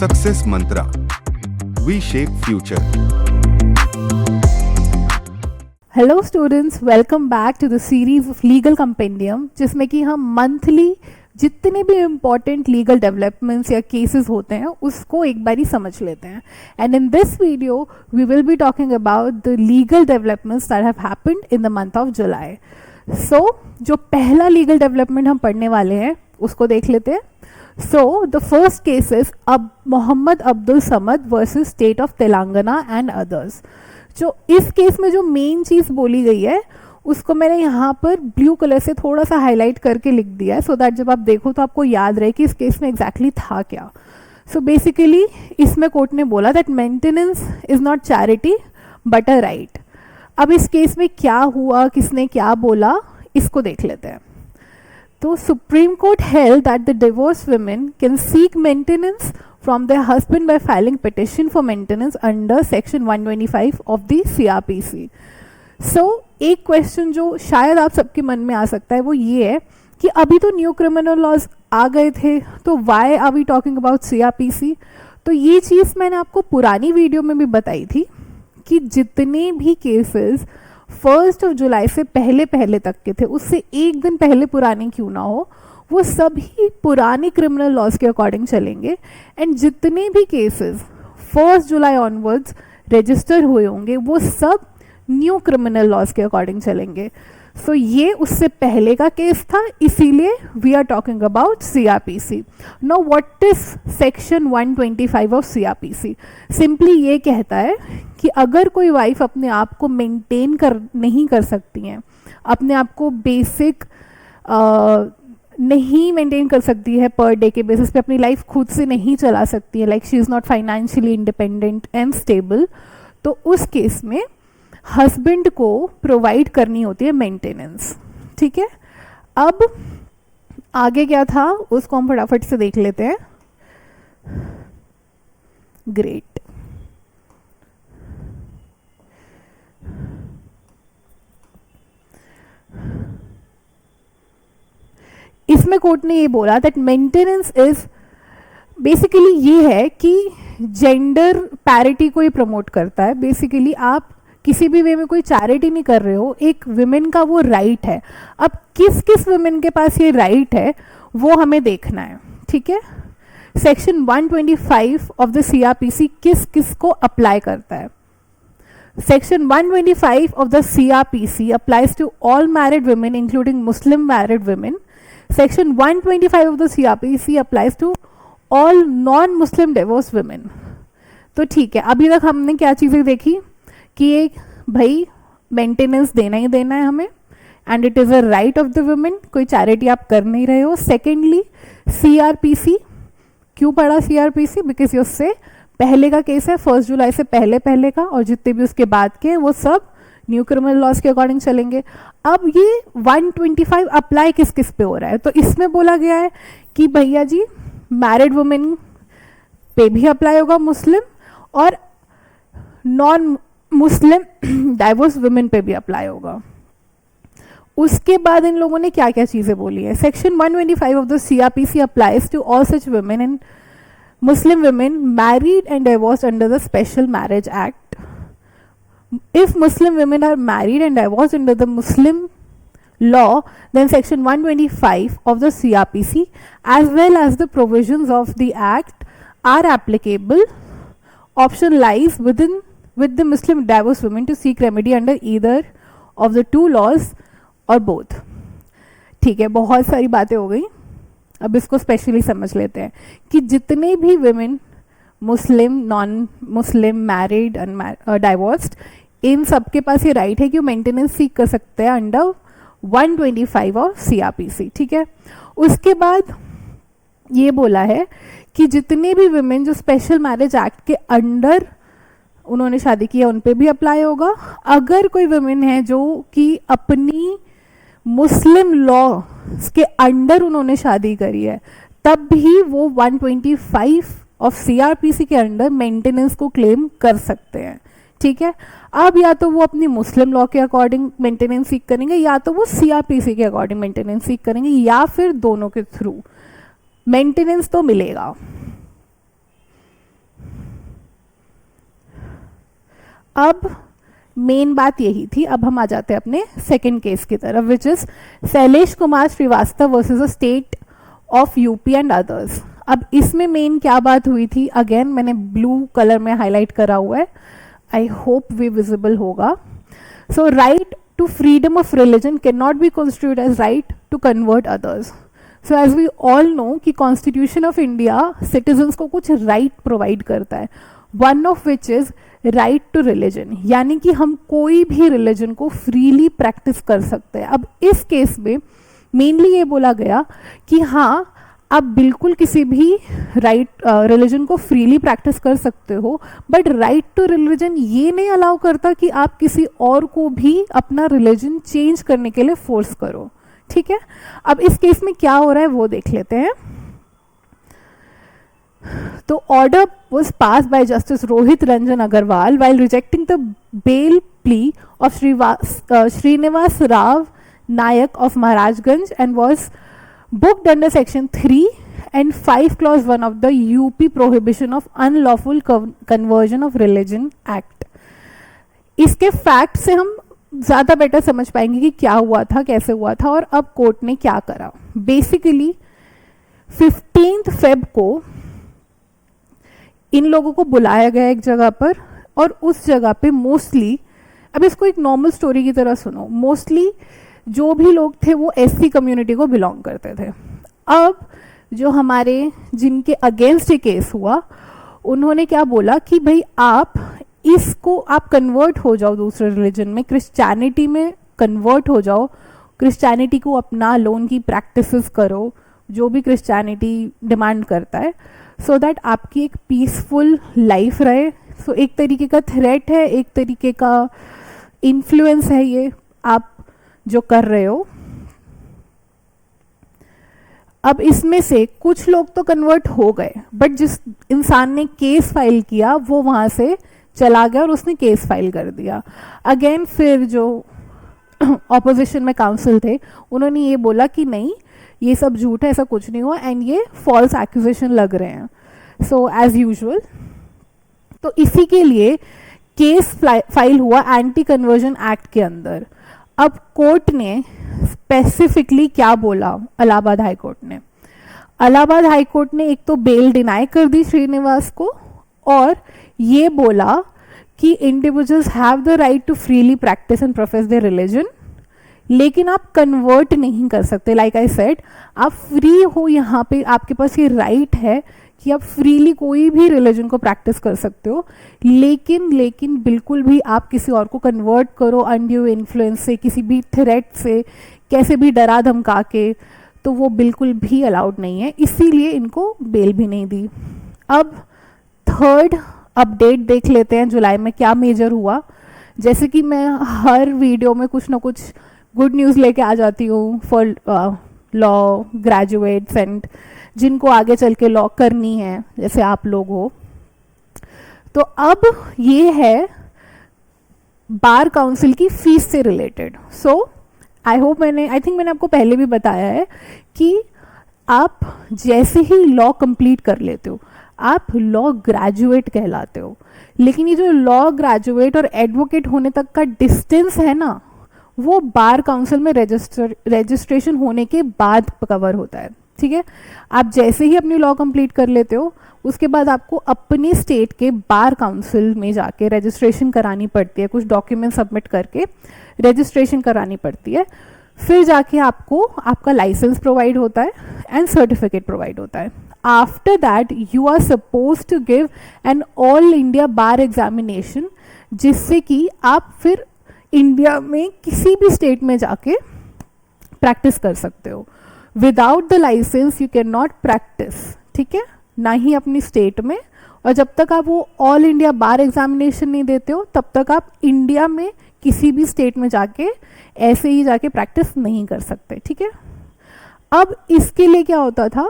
Success mantra, we shape future. Hello students, welcome back to the series of legal compendium, जिसमें कि हम monthly जितने भी इम्पॉर्टेंट लीगल डेवलपमेंट्स या केसेस होते हैं उसको एक बारी समझ लेते हैं। And in this video we will be talking about the legal developments that have happened in the month of July. So जो पहला लीगल डेवलपमेंट हम पढ़ने वाले हैं उसको देख लेते हैं। So the first case is Mohammad Abdul Samad versus state of Telangana and others. जो इस केस में जो मेन चीज़ बोली गई है उसको मैंने यहाँ पर ब्लू कलर से थोड़ा सा हाईलाइट करके लिख दिया है, सो दैट जब आप देखो तो आपको याद रहे कि इस केस में एग्जैक्टली था क्या। सो बेसिकली इसमें कोर्ट ने बोला that maintenance is not charity but a right. अब इस केस में क्या हुआ, किसने क्या बोला, इसको देख लेते हैं। तो supreme court held that the divorce women can seek maintenance from their husband by filing petition for maintenance under section 125 of the CRPC. So एक क्वेश्चन जो शायद आप सबके मन में आ सकता है वो ये है कि अभी तो न्यू क्रिमिनल लॉज आ गए थे, तो why are we talking about CRPC। तो ये चीज़ मैंने आपको पुरानी वीडियो में भी बताई थी कि जितने भी केसेस 1 जुलाई से पहले तक के थे, उससे एक दिन पहले पुराने क्यों ना हो, वो सभी पुराने क्रिमिनल लॉज के अकॉर्डिंग चलेंगे। एंड जितने भी केसेस 1 जुलाई ऑनवर्ड्स रजिस्टर हुए होंगे वो सब न्यू क्रिमिनल लॉज के अकॉर्डिंग चलेंगे। सो ये उससे पहले का केस था, इसीलिए we are talking about CRPC। Now what is section 125 of CRPC? Simply ये कहता है कि अगर कोई वाइफ अपने आप को मेंटेन नहीं कर सकती हैं, अपने आप को बेसिक नहीं मेंटेन कर सकती है, पर डे के बेसिस पे अपनी लाइफ खुद से नहीं चला सकती है, like she is not financially independent and stable, तो उस केस में हस्बैंड को प्रोवाइड करनी होती है मेंटेनेंस। ठीक है, अब आगे क्या था उसको हम फटाफट से देख लेते हैं। ग्रेट। इसमें कोर्ट ने ये बोला दैट मेंटेनेंस इज बेसिकली ये है कि जेंडर पैरिटी को ये प्रमोट करता है। बेसिकली आप किसी भी वे में कोई चैरिटी नहीं कर रहे हो, एक विमेन का वो राइट है। अब किस किस विमेन के पास ये राइट है वो हमें देखना है। ठीक है, सेक्शन 125 ऑफ द CRPC किस किस को अप्लाई करता है? Section 125 of the CRPC applies to all married women including Muslim married women. Section 125 of the CRPC applies to all non-Muslim divorced women. तो ठीक है, अभी तक हमने क्या चीज़ें देखी कि एक भाई मेंटेनेंस देना ही देना है हमें, and it is a right of the women, कोई चैरिटी आप कर नहीं रहे हो। सेकेंडली CRPC, क्यों पढ़ा CRPC? बिकॉज ये उससे पहले का केस है, 1 जुलाई से पहले का, और जितने भी उसके बाद के वो सब न्यू क्रिमिनल लॉज के अकॉर्डिंग चलेंगे। अब ये 125 अप्लाई किस किस पे हो रहा है? तो इसमें बोला गया है कि भैया जी मैरिड वुमेन पे भी अप्लाई होगा मुस्लिम, और नॉन मुस्लिम डाइवोर्स वुमेन पे भी अप्लाई होगा। उसके बाद इन लोगों ने क्या क्या चीज़ें बोली है? Section 125 of the CRPC applies to all such women and Muslim women married and divorced under the Special Marriage Act. If Muslim women are married and divorced under the Muslim law, then Section 125 of the CRPC as well as the provisions of the Act are applicable. Option lies with the Muslim divorced women to seek remedy under either of the two laws or both. ठीक है, बहुत सारी बातें हो गई, अब इसको specially समझ लेते हैं कि जितने भी विमेन मुस्लिम, नॉन मुस्लिम, मैरिड, डाइवोर्स्ड, इन सब के पास ये राइट है कि वो मेंटेनेंस सीख कर सकते हैं अंडर 125 ऑफ CRPC। ठीक है, उसके बाद ये बोला है कि जितने भी विमेन जो स्पेशल मैरिज एक्ट के अंडर उन्होंने शादी की है उन पे भी अप्लाई होगा। अगर कोई विमेन है जो कि अपनी मुस्लिम लॉ के अंडर उन्होंने शादी करी है, तब भी वो 125 ऑफ CRPC के अंडर मेंटेनेंस को क्लेम कर सकते हैं। ठीक है, अब या तो वो अपनी मुस्लिम लॉ के अकॉर्डिंग मेंटेनेंस सीख करेंगे, या तो वो CRPC के अकॉर्डिंग मेंटेनेंस सीख करेंगे, या फिर दोनों के थ्रू मेंटेनेंस तो मिलेगा। अब मेन बात यही थी। अब हम आ जाते हैं अपने सेकंड केस की तरफ, which is Shailesh Kumar Srivastava versus a state of UP and others. अब इसमें मेन क्या बात हुई थी, अगेन मैंने ब्लू कलर में हाईलाइट करा हुआ है, आई होप वे विजिबल होगा। So right to freedom of religion can not be constitute as right to convert others. So as we all know कि कॉन्स्टिट्यूशन ऑफ इंडिया सिटीजन्स को कुछ राइट प्रोवाइड करता है, one of which is right to religion, यानी कि हम कोई भी रिलीजन को फ्रीली प्रैक्टिस कर सकते हैं। अब इस केस में मेनली ये बोला गया कि हाँ, आप बिल्कुल किसी भी रिलीजन को फ्रीली प्रैक्टिस कर सकते हो, बट राइट टू रिलीजन ये नहीं अलाउ करता कि आप किसी और को भी अपना रिलीजन चेंज करने के लिए फोर्स करो। ठीक है, अब इस केस में क्या हो रहा है वो देख लेते हैं। तो order was passed by Justice Rohit Ranjan Agarwal while rejecting the bail plea of Srinivas Rao Nayak of Maharajganj and was booked under section 3 and 5 clause 1 of the UP Prohibition of Unlawful Conversion of Religion Act। इसके fact से हम ज़्यादा better समझ पाएंगे कि क्या हुआ था, कैसे हुआ था और अब कोर्ट ने क्या करा। बेसिकली 15 फेब को इन लोगों को बुलाया गया एक जगह पर, और उस जगह पे मोस्टली, अब इसको एक नॉर्मल स्टोरी की तरह सुनो, मोस्टली जो भी लोग थे वो एससी कम्युनिटी को बिलोंग करते थे। अब जो हमारे जिनके अगेंस्ट ये केस हुआ, उन्होंने क्या बोला कि भाई आप इसको आप कन्वर्ट हो जाओ दूसरे रिलीजन में, क्रिश्चियनिटी में कन्वर्ट हो जाओ, क्रिश्चियनिटी को अपना लो, उनकी प्रैक्टिसेस करो जो भी क्रिश्चियनिटी डिमांड करता है, सो दैट आपकी एक पीसफुल लाइफ रहे। सो एक तरीके का थ्रेट है, एक तरीके का इन्फ्लुएंस है ये आप जो कर रहे हो। अब इसमें से कुछ लोग तो कन्वर्ट हो गए, बट जिस इंसान ने केस फाइल किया वो वहां से चला गया और उसने केस फाइल कर दिया। अगेन फिर जो ऑपोजिशन में काउंसिल थे उन्होंने ये बोला कि नहीं, ये सब झूठ है, ऐसा कुछ नहीं हुआ एंड ये फॉल्स एक्यूजेशन लग रहे हैं। सो एज यूजुअल, तो इसी के लिए केस फाइल हुआ एंटी कन्वर्जन एक्ट के अंदर। अब कोर्ट ने स्पेसिफिकली क्या बोला, इलाहाबाद हाई कोर्ट ने, इलाहाबाद हाई कोर्ट ने एक तो बेल डिनाई कर दी श्रीनिवास को, और ये बोला कि individuals have the right to freely practice and profess their religion, लेकिन आप कन्वर्ट नहीं कर सकते। लाइक आई सेड, आप फ्री हो, यहाँ पे आपके पास ये राइट है कि आप फ्रीली कोई भी रिलीजन को प्रैक्टिस कर सकते हो, लेकिन बिल्कुल भी आप किसी और को कन्वर्ट करो अनड्यू इन्फ्लुएंस से, किसी भी थ्रेट से, कैसे भी डरा धमका के, तो वो बिल्कुल भी अलाउड नहीं है, इसीलिए इनको बेल भी नहीं दी। अब थर्ड अपडेट देख लेते हैं जुलाई में क्या मेजर हुआ। जैसे कि मैं हर वीडियो में कुछ ना कुछ गुड न्यूज़ लेके आ जाती हूँ फॉर लॉ ग्रेजुएट्स एंड जिनको आगे चल के लॉ करनी है, जैसे आप लोग हो। तो अब ये है बार काउंसिल की फीस से रिलेटेड। सो आई थिंक मैंने आपको पहले भी बताया है कि आप जैसे ही लॉ कंप्लीट कर लेते हो आप लॉ ग्रेजुएट कहलाते हो, लेकिन ये जो लॉ ग्रेजुएट और एडवोकेट होने तक का डिस्टेंस है ना, वो बार काउंसिल में रजिस्ट्रेशन होने के बाद कवर होता है। ठीक है, आप जैसे ही अपनी लॉ कंप्लीट कर लेते हो उसके बाद आपको अपने स्टेट के बार काउंसिल में जाके रजिस्ट्रेशन करानी पड़ती है, कुछ डॉक्यूमेंट सबमिट करके रजिस्ट्रेशन करानी पड़ती है, फिर जाके आपको आपका लाइसेंस प्रोवाइड होता है एंड सर्टिफिकेट प्रोवाइड होता है। After that you are suppose to give an all India bar examination, जिससे कि आप फिर इंडिया में किसी भी स्टेट में जाके प्रैक्टिस कर सकते हो। Without the licence you can not practice, ठीक है, ना ही अपनी स्टेट में, और जब तक आप वो ऑल इंडिया बार एग्जामिनेशन नहीं देते हो तब तक आप इंडिया में किसी भी स्टेट में जाके ऐसे ही जाके प्रैक्टिस नहीं कर सकते। ठीक है, अब इसके लिए क्या होता था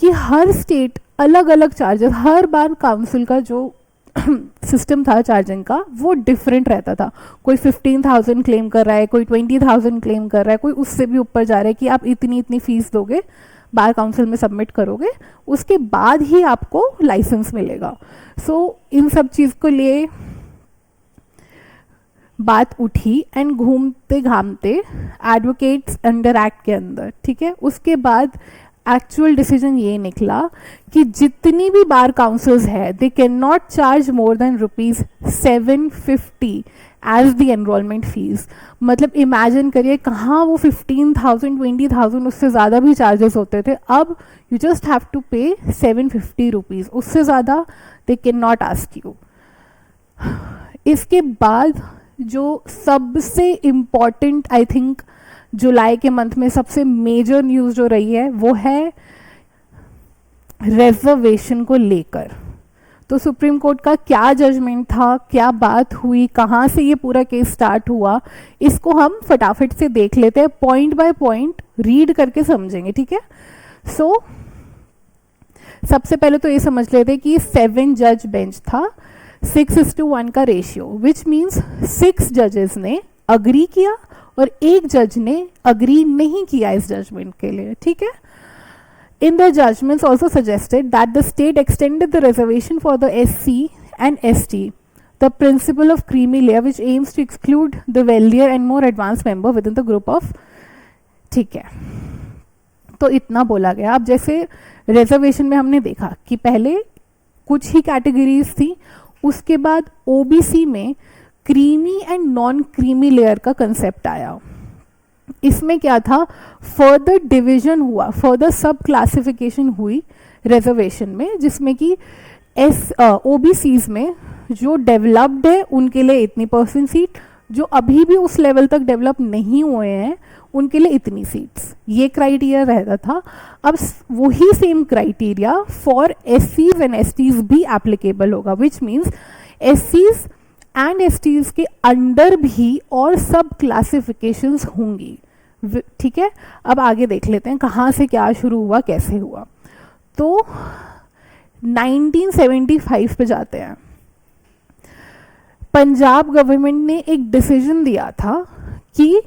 कि हर स्टेट अलग अलग चार्जेस, हर बार काउंसिल का जो सिस्टम था चार्जिंग का वो डिफरेंट रहता था। कोई 15,000 क्लेम कर रहा है, कोई 20,000 क्लेम कर रहा है, कोई उससे भी ऊपर जा रहा है कि आप इतनी इतनी फीस दोगे, बार काउंसिल में सबमिट करोगे, उसके बाद ही आपको लाइसेंस मिलेगा। सो इन सब चीज़ को लिए बात उठी एंड घूमते घामते एडवोकेट्स अंडर एक्ट के अंदर, ठीक है, उसके बाद एक्चुअल डिसीजन ये निकला कि जितनी भी बार काउंसिल्स है they can not charge more than ₹750 as the enrolment fees. मतलब इमेजिन करिए कहाँ वो 15,000 20,000 उससे ज़्यादा भी चार्जेस होते थे, अब यू जस्ट हैव टू पे ₹750, उससे ज़्यादा दे कैन नॉट आस्क यू। इसके बाद जो सबसे इम्पॉर्टेंट आई थिंक जुलाई के मंथ में सबसे मेजर न्यूज़ जो रही है वो है रिजर्वेशन को लेकर। तो सुप्रीम कोर्ट का क्या जजमेंट था, क्या बात हुई, कहाँ से ये पूरा केस स्टार्ट हुआ, इसको हम फटाफट से देख लेते हैं, पॉइंट बाय पॉइंट रीड करके समझेंगे, ठीक है। सो सबसे पहले तो ये समझ लेते हैं कि 7 जज बेंच था, 6:1 का रेशियो, विच मीन्स 6 जजेस ने अग्री किया और एक जज ने अग्री नहीं किया इस जजमेंट के लिए, ठीक है। In the judgments also suggested that the state extended the reservation for the SC and ST, the principle of creamy layer which aims to exclude the wealthier and more advanced member within the group of, ठीक है। तो इतना बोला गया। अब जैसे reservation में हमने देखा कि पहले कुछ ही कैटेगरीज थी, उसके बाद ओबीसी में creamy and non creamy layer का कंसेप्ट आया। इसमें क्या था, फर्दर डिवीजन हुआ, फर्दर सब क्लासिफिकेशन हुई रिजर्वेशन में, जिसमें कि ओबीसीज में जो डेवलप्ड है उनके लिए इतनी % सीट, जो अभी भी उस लेवल तक डेवलप नहीं हुए हैं उनके लिए इतनी सीट्स, ये क्राइटेरिया रहता था। अब वही सेम क्राइटेरिया फॉर एससीज एंड एसटीज भी एप्लीकेबल होगा, विच मीन्स एससीज एंड एसटीज के अंडर भी और सब क्लासिफिकेशंस होंगी, ठीक है। अब आगे देख लेते हैं कहाँ से क्या शुरू हुआ, कैसे हुआ। तो 1975 पे जाते हैं। पंजाब गवर्नमेंट ने एक डिसीजन दिया था कि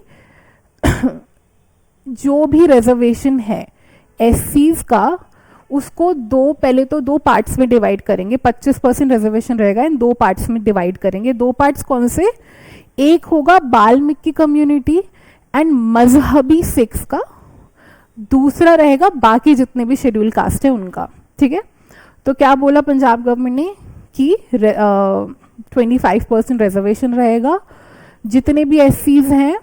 जो भी रिजर्वेशन है एससीज का, उसको पहले तो दो पार्ट्स में डिवाइड करेंगे, 25% रिजर्वेशन रहेगा इन 2 पार्ट्स में डिवाइड करेंगे। 2 पार्ट्स कौन से, एक होगा बाल्मीकि कम्युनिटी एंड मजहबी सिख्स का, दूसरा रहेगा बाकी जितने भी शेड्यूल कास्ट है उनका, ठीक है। तो क्या बोला पंजाब गवर्नमेंट ने कि 25% रिजर्वेशन रहेगा, जितने भी एससीज हैं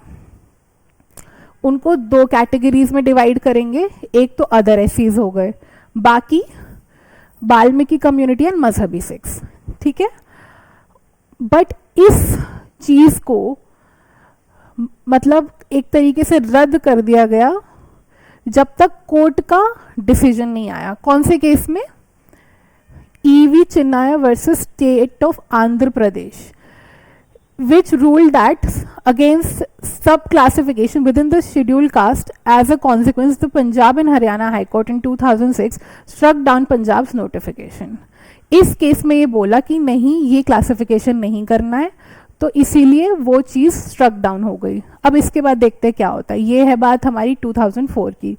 उनको 2 कैटेगरीज में डिवाइड करेंगे, एक तो अदर एससीज हो गए, बाकी बाल्मीकि कम्युनिटी एंड मजहबी सिख्स, ठीक है। बट इस चीज को मतलब एक तरीके से रद्द कर दिया गया जब तक कोर्ट का डिसीजन नहीं आया। कौन से केस में, EV Chinnaiah versus state of Andhra Pradesh, which ruled that against sub-classification within the scheduled caste. As a consequence, the Punjab and Haryana High Court in 2006 struck down Punjab's notification. इस केस में ये बोला कि नहीं, ये क्लासिफिकेशन नहीं करना है, तो इसीलिए वो चीज़ स्ट्रक डाउन हो गई। अब इसके बाद देखते हैं क्या होता है। ये है बात हमारी 2004 की।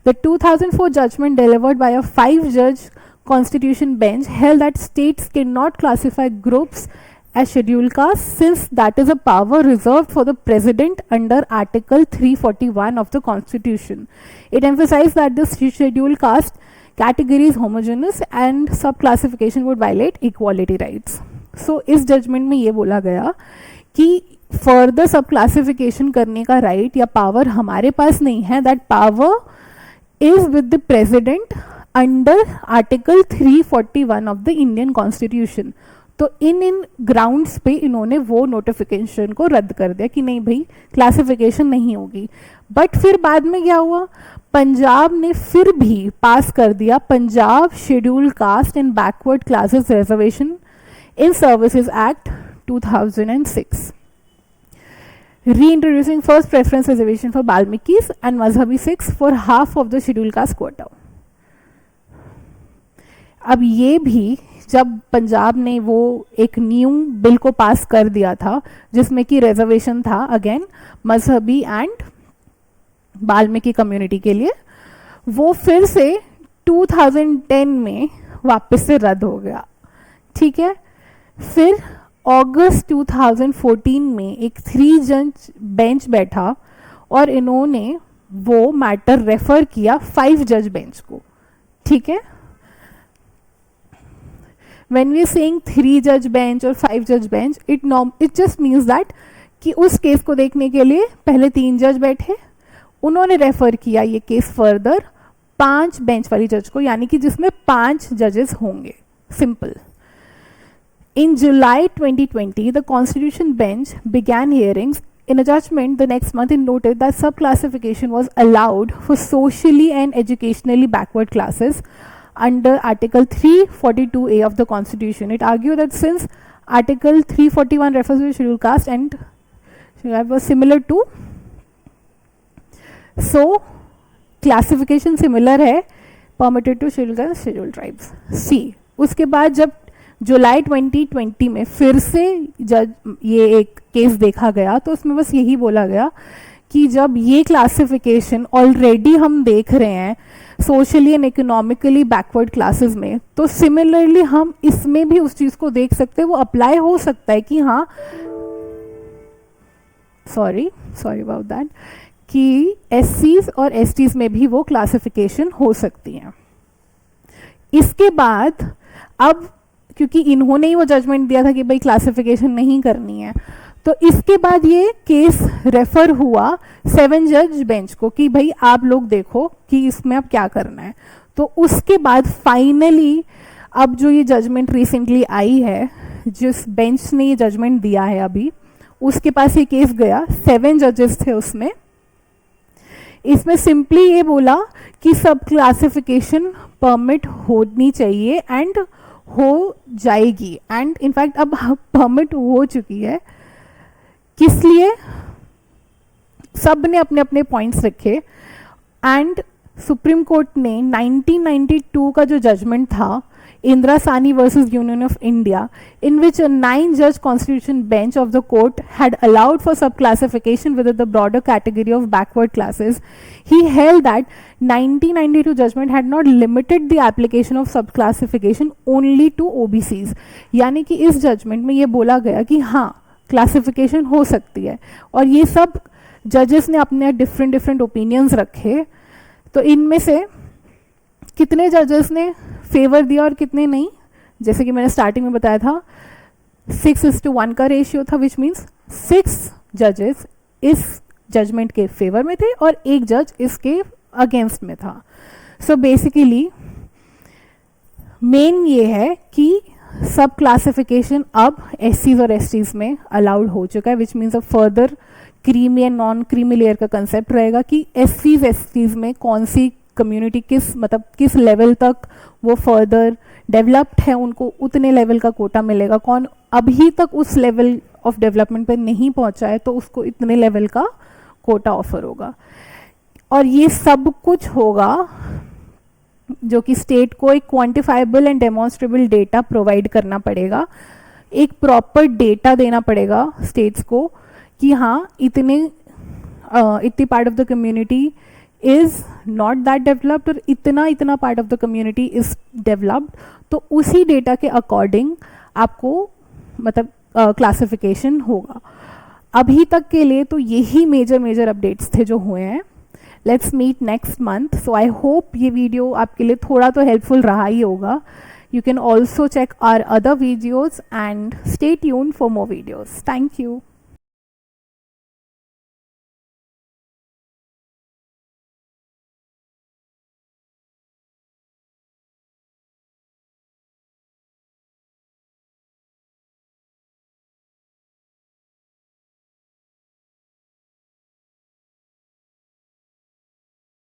The 2004 judgment delivered by a 5-judge constitution bench held that states cannot classify groups as scheduled caste, since that is a power reserved for the president under Article 341 of the Constitution. It emphasized that the scheduled caste category is homogeneous and sub-classification would violate equality rights. So इस judgment में ये बोला गया कि further sub-classification करने का right या power हमारे पास नहीं है, that power is with the president under Article 341 of the Indian Constitution. तो इन ग्राउंड्स पे इन्होंने वो नोटिफिकेशन को रद्द कर दिया कि नहीं भाई क्लासिफिकेशन नहीं होगी। बट फिर बाद में क्या हुआ, पंजाब ने फिर भी पास कर दिया Punjab scheduled caste and backward classes reservation in services act 2006, reintroducing first preference reservation for Balmikis and Mazhabi Sikhs for half of the scheduled caste quota. अब ये भी जब पंजाब ने वो एक न्यू बिल को पास कर दिया था जिसमें कि रिजर्वेशन था अगेन मजहबी एंड बाल्मीकि कम्युनिटी के लिए, वो फिर से 2010 में वापस से रद्द हो गया, ठीक है। फिर अगस्त 2014 में एक 3 जज बेंच बैठा और इन्होंने वो मैटर रेफर किया 5 जज बेंच को, ठीक है। When we are saying 3 जज बेंच और 5 जज bench, it just means that कि उस केस को देखने के लिए पहले 3 जज बैठे, उन्होंने रेफर किया ये केस फर्दर 5 बेंच वाली जज को, यानी कि जिसमें 5 जजेस होंगे, simple. In July 2020, the Constitution Bench began hearings. In a judgment the next month, it noted that subclassification was allowed for socially and educationally backward classes under Article 342A of the Constitution. It argued that since Article 341 refers to scheduled caste and was similar to, so classification similar है permitted to scheduled caste, scheduled tribes. C. उसके बाद जब जुलाई 2020 में फिर से ये एक case देखा गया तो उसमें बस यही बोला गया कि जब ये क्लासिफिकेशन ऑलरेडी हम देख रहे हैं socially and economically backward classes में, तो सिमिलरली हम इसमें भी उस चीज़ को देख सकते हैं, वो अप्लाई हो सकता है कि हाँ, सॉरी अबाउट दैट, कि एससीज और एसटीज में भी वो क्लासिफिकेशन हो सकती है। इसके बाद अब क्योंकि इन्होंने ही वो जजमेंट दिया था कि भाई क्लासिफिकेशन नहीं करनी है, तो इसके बाद ये केस रेफर हुआ 7 जज बेंच को कि भाई आप लोग देखो कि इसमें अब क्या करना है। तो उसके बाद फाइनली अब जो ये जजमेंट रिसेंटली आई है, जिस बेंच ने ये जजमेंट दिया है अभी, उसके पास ये केस गया, 7 जजेस थे उसमें। इसमें सिंपली ये बोला कि सब क्लासिफिकेशन परमिट होनी चाहिए एंड हो जाएगी, एंड इनफैक्ट अब परमिट हो चुकी है। किस लिए? सब ने अपने अपने पॉइंट्स रखे एंड सुप्रीम कोर्ट ने 1992 का जो जजमेंट था इंदिरा सानी versus union of India, in which a 9-judge constitution bench of the court had allowed for subclassification within the broader category of backward classes, he held that 1992 judgment had not limited the application of subclassification only to OBCs. यानी कि इस judgement में ये बोला गया कि हाँ classification हो सकती है, और ये सब जजेस ने अपने डिफरेंट ओपिनियंस रखे। तो इनमें से कितने जजेस ने फेवर दिया और कितने नहीं, जैसे कि मैंने स्टार्टिंग में बताया था 6:1 का रेशियो था, विच मीन्स 6 जजेस इस जजमेंट के फेवर में थे और 1 जज इसके अगेंस्ट में था। सो बेसिकली मेन ये है कि सब क्लासिफिकेशन अब एससीज और एसटीज में अलाउड हो चुका है, विच मीन्स अब further creamy and non creamy layer का कंसेप्ट रहेगा कि एससीज एसटीज में कौन सी कम्युनिटी किस लेवल तक वो फर्दर डेवलप्ड है, उनको उतने लेवल का कोटा मिलेगा, कौन अभी तक उस लेवल ऑफ डेवलपमेंट पे नहीं पहुंचा है तो उसको इतने लेवल का कोटा ऑफर होगा। और ये सब कुछ होगा जो कि स्टेट को एक क्वांटिफाइबल एंड डेमोन्स्ट्रेबल डेटा प्रोवाइड करना पड़ेगा, एक प्रॉपर डेटा देना पड़ेगा स्टेट्स को कि हाँ इतनी part of the community is not that developed और इतना part of the community is developed. तो उसी डेटा के अकॉर्डिंग आपको मतलब क्लासिफिकेशन होगा। अभी तक के लिए तो यही मेजर अपडेट्स थे जो हुए हैं। Let's meet next month. So I hope ये वीडियो आपके लिए थोड़ा तो हेल्पफुल रहा ही होगा। You can also check our other videos and stay tuned for more videos. Thank you.